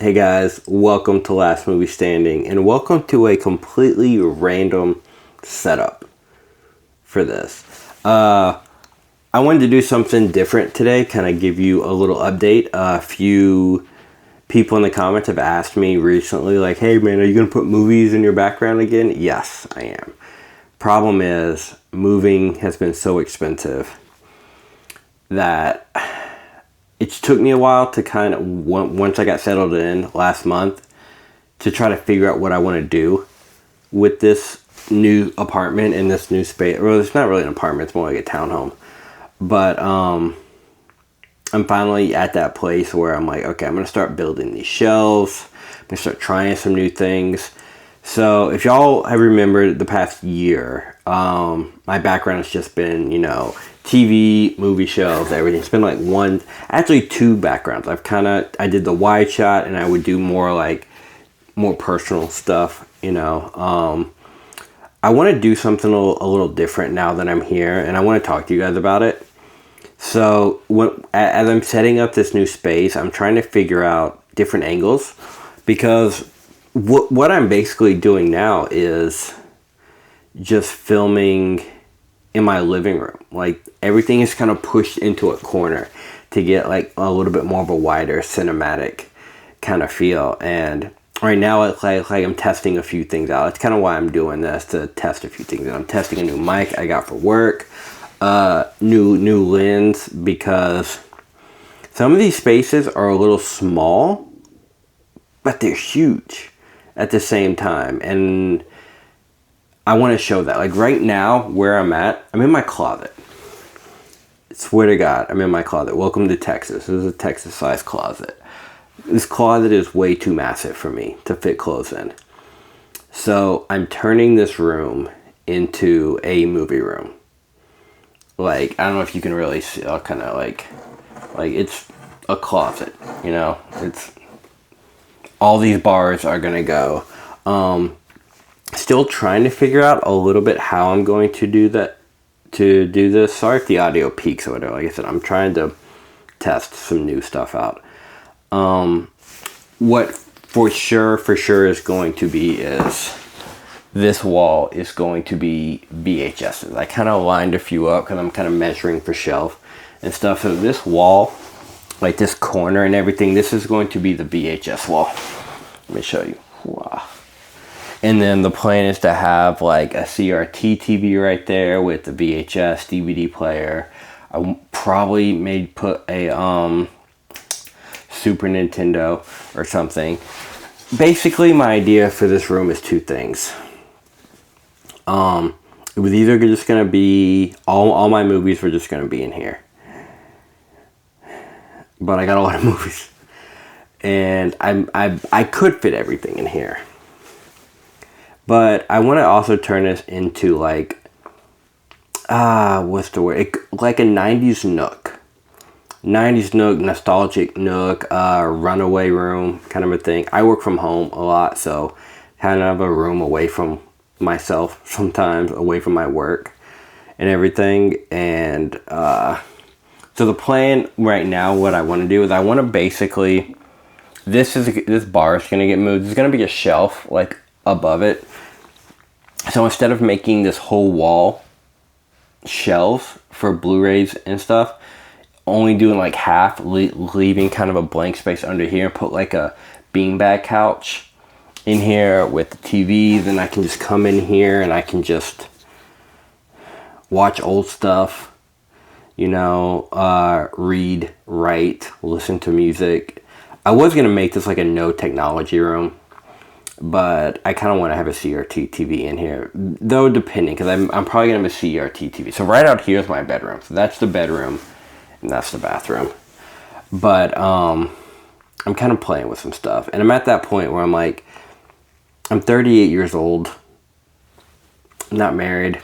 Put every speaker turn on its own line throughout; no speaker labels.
Hey guys, welcome to Last Movie Standing, and welcome to a completely random setup for this. I wanted to do something different today, kind of give you a little update. A few people in the comments have asked me recently, like, hey man, are you going to put movies in your background again? Yes, I am. Problem is, moving has been so expensive that it took me a while to kind of, once I got settled in last month, to try to figure out what I want to do with this new apartment in this new space. Well, it's not really an apartment, it's more like a townhome. But I'm finally at that place where I'm like, okay, I'm going to start building these shelves. I'm going to start trying some new things. So if y'all have remembered the past year, my background has just been, TV, movie shelves, everything. It's been like actually two backgrounds. I did the wide shot, and I would do more personal stuff, I want to do something a little different now that I'm here, and I want to talk to you guys about it. So as I'm setting up this new space, I'm trying to figure out different angles, because what I'm basically doing now is just filming in my living room. Like, everything is kind of pushed into a corner to get like a little bit more of a wider cinematic kind of feel. And right now it's like I'm testing a few things out. It's kind of why I'm doing this, to test a few things. And I'm testing a new mic I got for work, new lens, because some of these spaces are a little small, but they're huge at the same time. And I want to show that. Like right now, where I'm at, I'm in my closet. Swear to God, I'm in my closet. Welcome to Texas. This is a Texas-sized closet. This closet is way too massive for me to fit clothes in. So I'm turning this room into a movie room. Like, I don't know if you can really see. I'll kind of like it's a closet. It's all these bars are gonna go. Still trying to figure out a little bit how I'm going to do that. To do this, sorry if the audio peaks or whatever. Like I said, I'm trying to test some new stuff out. What for sure is going to be is this wall is going to be VHSs. I kind of lined a few up because I'm kind of measuring for shelf and stuff. So this wall, like this corner and everything, this is going to be the VHS wall. Let me show you. Wow. And then the plan is to have like a CRT TV right there with the VHS DVD player. I probably may put a Super Nintendo or something. Basically, my idea for this room is two things. It was either just gonna be all my movies were just gonna be in here, but I got a lot of movies, and I could fit everything in here. But I want to also turn this into like, what's the word? Like a 90s nook. 90s nook, nostalgic nook, runaway room kind of a thing. I work from home a lot, so kind of a room away from myself sometimes, away from my work and everything. And so the plan right now, what I want to do is I want to basically, this bar is going to get moved. There's going to be a shelf like above it. So instead of making this whole wall shelves for Blu-rays and stuff, only doing like half, leaving kind of a blank space under here, and put like a beanbag couch in here with the TV. Then I can just come in here and I can just watch old stuff, read, write, listen to music. I was going to make this like a no technology room, but I kind of want to have a CRT TV in here, though, depending, because I'm probably going to have a CRT TV. So right out here is my bedroom. So that's the bedroom, and that's the bathroom. But I'm kind of playing with some stuff. And I'm at that point where I'm like, I'm 38 years old, not married.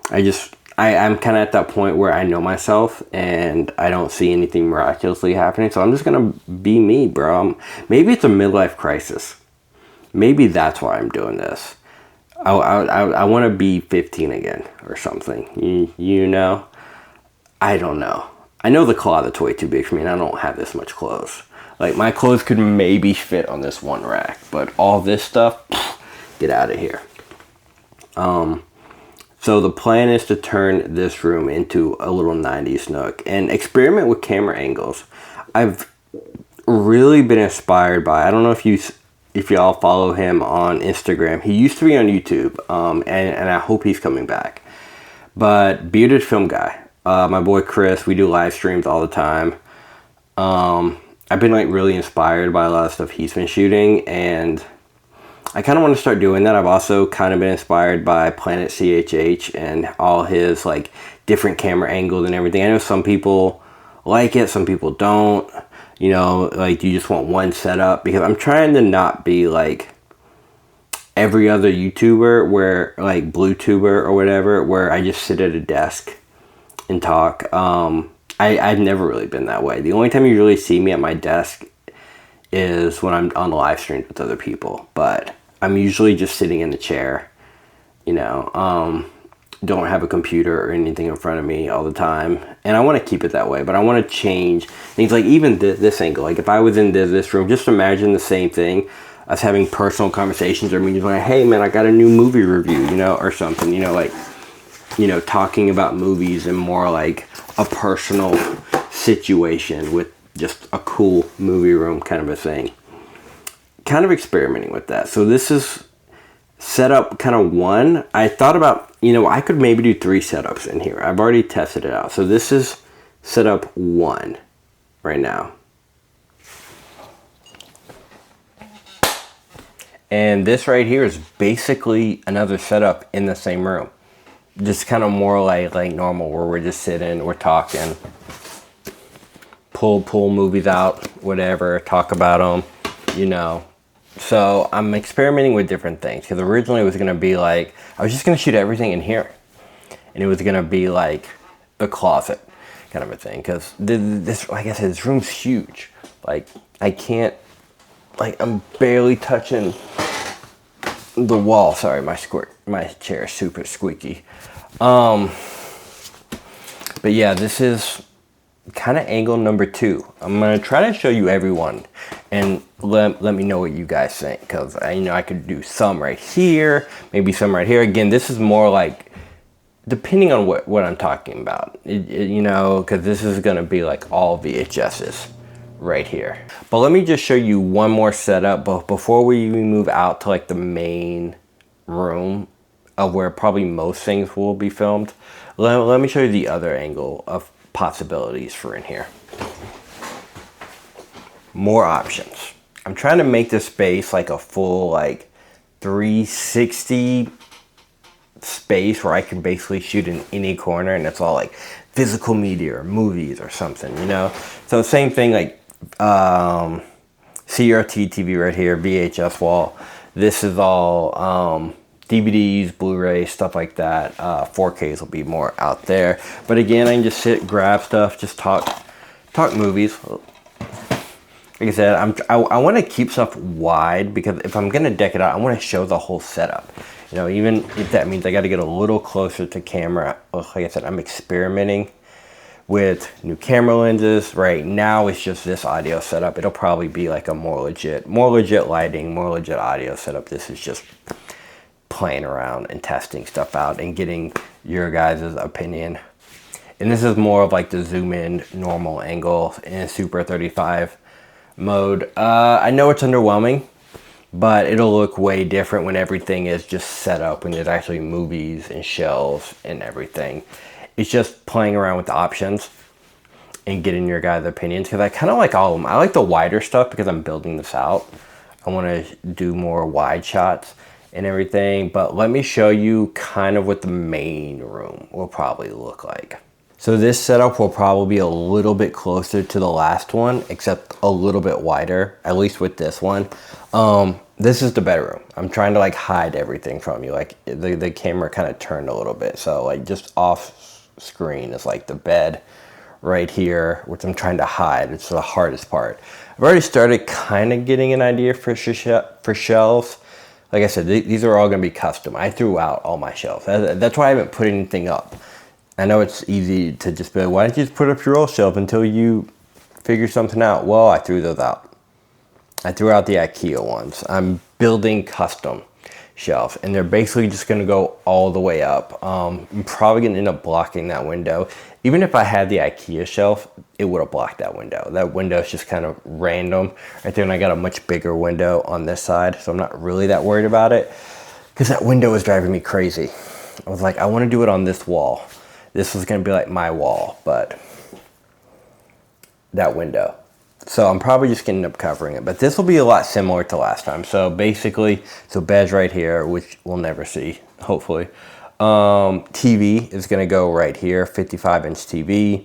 I'm kind of at that point where I know myself, and I don't see anything miraculously happening. So I'm just going to be me, bro. Maybe it's a midlife crisis. Maybe that's why I'm doing this. I want to be 15 again or something. I don't know. I know the closet's way too big for me, and I don't have this much clothes. Like my clothes could maybe fit on this one rack, but all this stuff, get out of here. So the plan is to turn this room into a little 90s nook and experiment with camera angles. I've really been inspired by, I don't know if y'all follow him on Instagram. He used to be on YouTube, and I hope he's coming back. But Bearded Film Guy, my boy Chris, we do live streams all the time. I've been like really inspired by a lot of stuff he's been shooting, and I kind of want to start doing that. I've also kind of been inspired by Planet CHH and all his like different camera angles and everything. I know some people like it, some people don't. You know, like you just want one setup, because I'm trying to not be like every other YouTuber where like BlueTuber or whatever, where I just sit at a desk and talk. I've never really been that way. The only time you really see me at my desk is when I'm on the live streams with other people, but I'm usually just sitting in the chair, you know, don't have a computer or anything in front of me all the time, and I want to keep it that way, but I want to change things. Like even this angle, like if I was in this room, just imagine the same thing, us having personal conversations, or me just like, hey man, I got a new movie review, you know, or something, you know, like, you know, talking about movies and more like a personal situation with just a cool movie room kind of a thing. Kind of experimenting with that. So this is setup kind of 1. I thought about, you know, I could maybe do 3 setups in here. I've already tested it out. So this is setup 1 right now. And this right here is basically another setup in the same room. Just kind of more like normal, where we're just sitting, we're talking, pull movies out, whatever, talk about them, you know. So I'm experimenting with different things, because originally it was going to be like, I was just going to shoot everything in here, and it was going to be like the closet kind of a thing, because this, like I said, this room's huge. Like I can't, like I'm barely touching the wall. Sorry, my chair is super squeaky. But yeah, this is kind of angle number 2. I'm gonna try to show you everyone, and let me know what you guys think, because I know I could do some right here, maybe some right here. Again, this is more like depending on what I'm talking about, you know, because this is gonna be like all VHSs right here. But let me just show you one more setup before we move out to like the main room of where probably most things will be filmed. Let me show you the other angle of possibilities for in here. More options. I'm trying to make this space like a full like 360 space where I can basically shoot in any corner, and it's all like physical media or movies or something, you know. So same thing, like CRT TV right here, VHS wall. This is all DVDs, Blu-ray, stuff like that. 4Ks will be more out there. But again, I can just sit, grab stuff, just talk movies. Like I said, I want to keep stuff wide, because if I'm going to deck it out, I want to show the whole setup. You know, even if that means I got to get a little closer to camera. Like I said, I'm experimenting with new camera lenses. Right now it's just this audio setup. It'll probably be like a more legit lighting, more legit audio setup. This is just playing around and testing stuff out and getting your guys' opinion. And this is more of like the zoom in normal angle in Super 35 mode. I know it's underwhelming, but it'll look way different when everything is just set up, when there's actually movies and shelves and everything. It's just playing around with the options and getting your guys' opinions, because I kind of like all of them. I like the wider stuff because I'm building this out. I want to do more wide shots and everything, but let me show you kind of what the main room will probably look like. So this setup will probably be a little bit closer to the last one, except a little bit wider, at least with this one. This is the bedroom. I'm trying to like hide everything from you. Like the camera kind of turned a little bit. So like just off screen is like the bed right here, which I'm trying to hide. It's the hardest part. I've already started kind of getting an idea for shelves. Like I said, these are all gonna be custom. I threw out all my shelves. That's why I haven't put anything up. I know it's easy to just be like, why don't you just put up your old shelf until you figure something out? Well, I threw those out. I threw out the IKEA ones. I'm building custom shelves, and they're basically just gonna go all the way up. I'm probably gonna end up blocking that window. Even if I had the IKEA shelf, it would have blocked that window. That window is just kind of random right there, and I got a much bigger window on this side, so I'm not really that worried about it, because that window is driving me crazy. I was like, I want to do it on this wall. This was gonna be like my wall, but that window. So I'm probably just gonna end up covering it, but this will be a lot similar to last time. So basically, so bed's right here, which we'll never see, hopefully. TV is gonna go right here, 55-inch TV,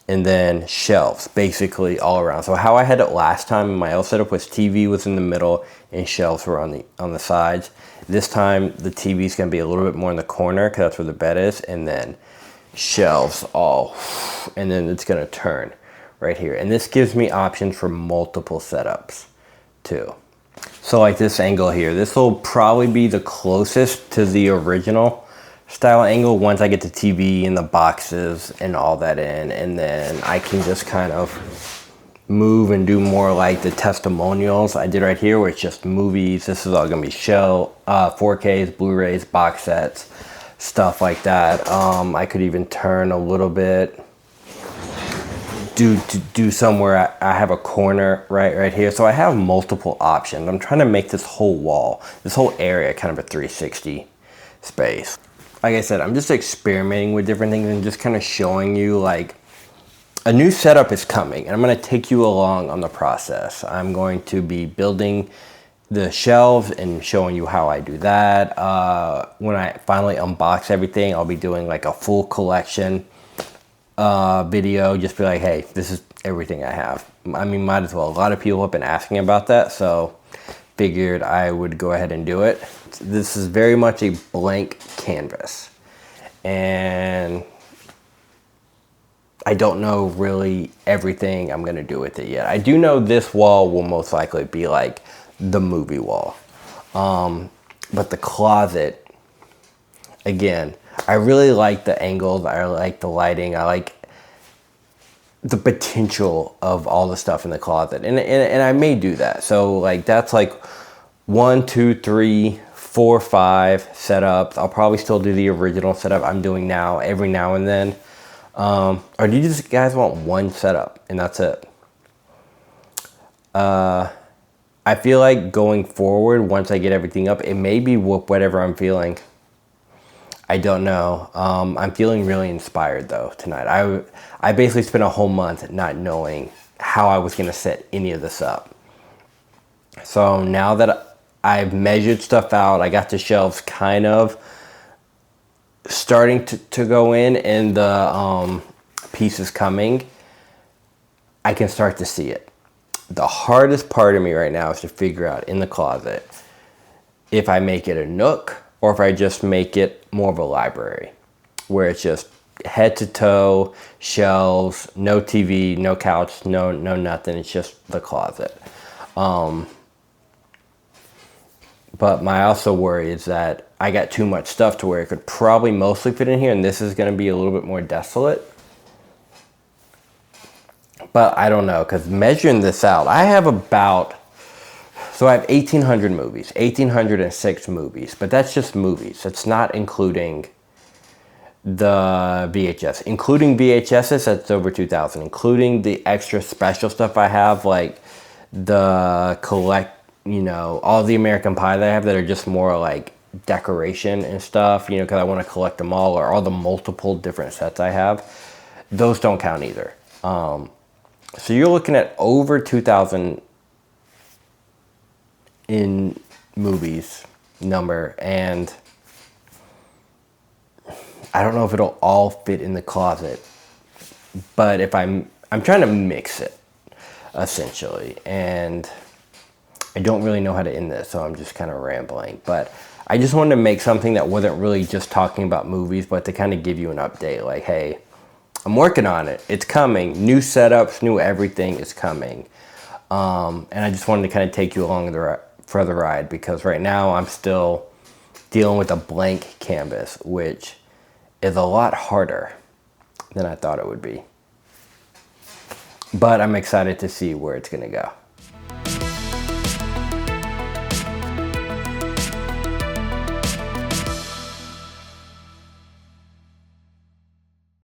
and then shelves basically all around. So how I had it last time in my old setup was TV was in the middle and shelves were on the sides. This time the TV is gonna be a little bit more in the corner because that's where the bed is, and then shelves all, and then it's gonna turn right here. And this gives me options for multiple setups too. So like this angle here, this will probably be the closest to the original style angle once I get the TV and the boxes and all that in, and then I can just kind of move and do more like the testimonials I did right here, where it's just movies. This is all gonna be 4Ks, Blu-rays, box sets, stuff like that. I could even turn a little bit, do somewhere I have a corner right here. So I have multiple options. I'm trying to make this whole wall, this whole area kind of a 360 space. Like I said, I'm just experimenting with different things and just kind of showing you like a new setup is coming, and I'm going to take you along on the process. I'm going to be building the shelves and showing you how I do that. When I finally unbox everything, I'll be doing like a full collection video, just be like, hey, this is everything I have. I mean, might as well. A lot of people have been asking about that, so figured I would go ahead and do it. This is very much a blank canvas, and I don't know really everything I'm gonna do with it yet. I do know this wall will most likely be like the movie wall, but the closet, again, I really like the angles, I like the lighting, I like the potential of all the stuff in the closet, and I may do that. So like that's like 1, 2, 3, 4, 5 setups. I'll probably still do the original setup I'm doing now every now and then. Or do you just guys want one setup and that's it? I feel like going forward, once I get everything up, it may be whatever I'm feeling. I don't know. I'm feeling really inspired though tonight. I basically spent a whole month not knowing how I was gonna set any of this up. So now that I've measured stuff out, I got the shelves kind of starting to go in, and the pieces coming, I can start to see it. The hardest part of me right now is to figure out in the closet if I make it a nook or if I just make it more of a library, where it's just head to toe, shelves, no TV, no couch, no nothing. It's just the closet. But my also worry is that I got too much stuff to where it could probably mostly fit in here, and this is going to be a little bit more desolate. But I don't know, because measuring this out, I have 1,800 movies, 1,806 movies, but that's just movies. It's not including the VHS. Including VHSs, that's over 2,000. Including the extra special stuff I have, like the all the American Pie that I have that are just more like decoration and stuff, because I want to collect them all, or all the multiple different sets I have. Those don't count either. So you're looking at over 2,000 in movies number, and I don't know if it'll all fit in the closet, but if I'm trying to mix it essentially, and I don't really know how to end this, so I'm just kind of rambling, but I just wanted to make something that wasn't really just talking about movies, but to kind of give you an update, like, hey, I'm working on it. It's coming. New setups, new everything is coming. And I just wanted to kind of take you along for the ride, because right now I'm still dealing with a blank canvas, which is a lot harder than I thought it would be. But I'm excited to see where it's going to go.